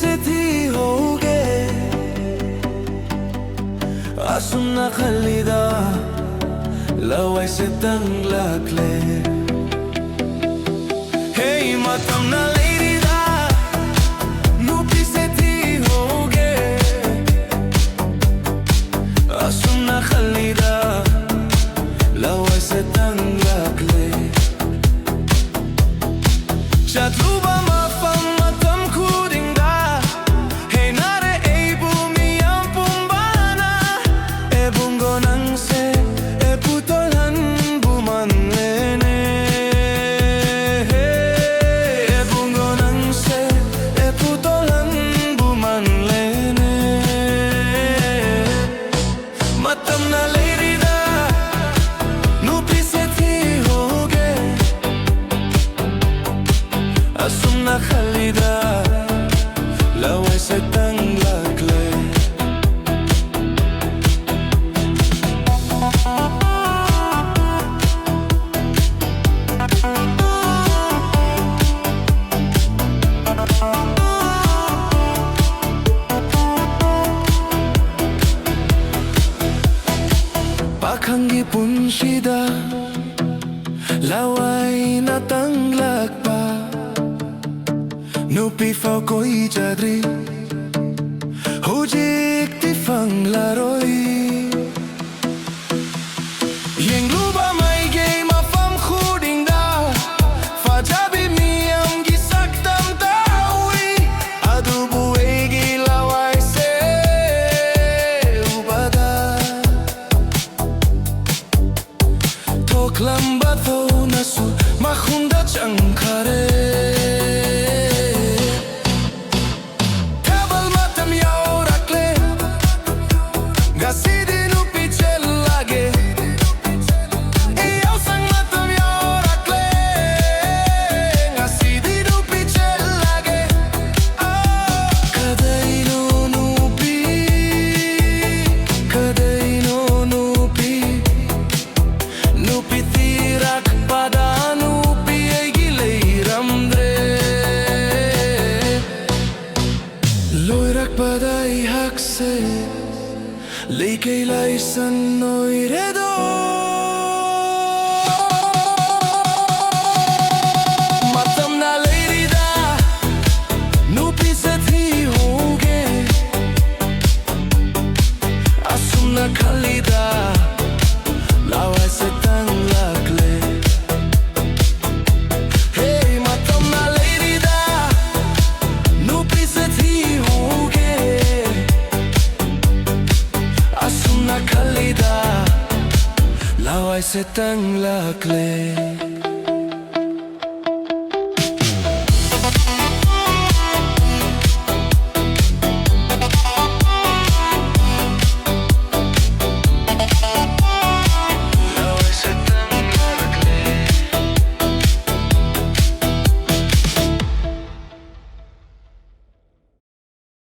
से थी होगे asuna khalida laway se tang lakle hey matam na leirida nupi se thi hoge asuna khalida laway se tang lakle chatluba mafam matam khudinga hey nare eibu miyam pumbana ebungo nang se ebu tolhan buman lene ebungo nang se ebu tolhan buman lene matam na leirida nupi se thi hoge asuna khalida laway se tang lakle pakhangi punshida laway na tang lakpa nupi fao koi jadri hujik ti fang laroi yeng luba mai ge ma fam khuding da fajabi miam gi saktam tawi adu buwe gi lawai se ubada toklam batho nasu makhunda changkhare Padai hakse leike lai san noiredo matam na leirida nupi se thi hoge asuna khalida laway se tang lakle hey matam na leirida nupi se thi asuna khalida laway se tang lakle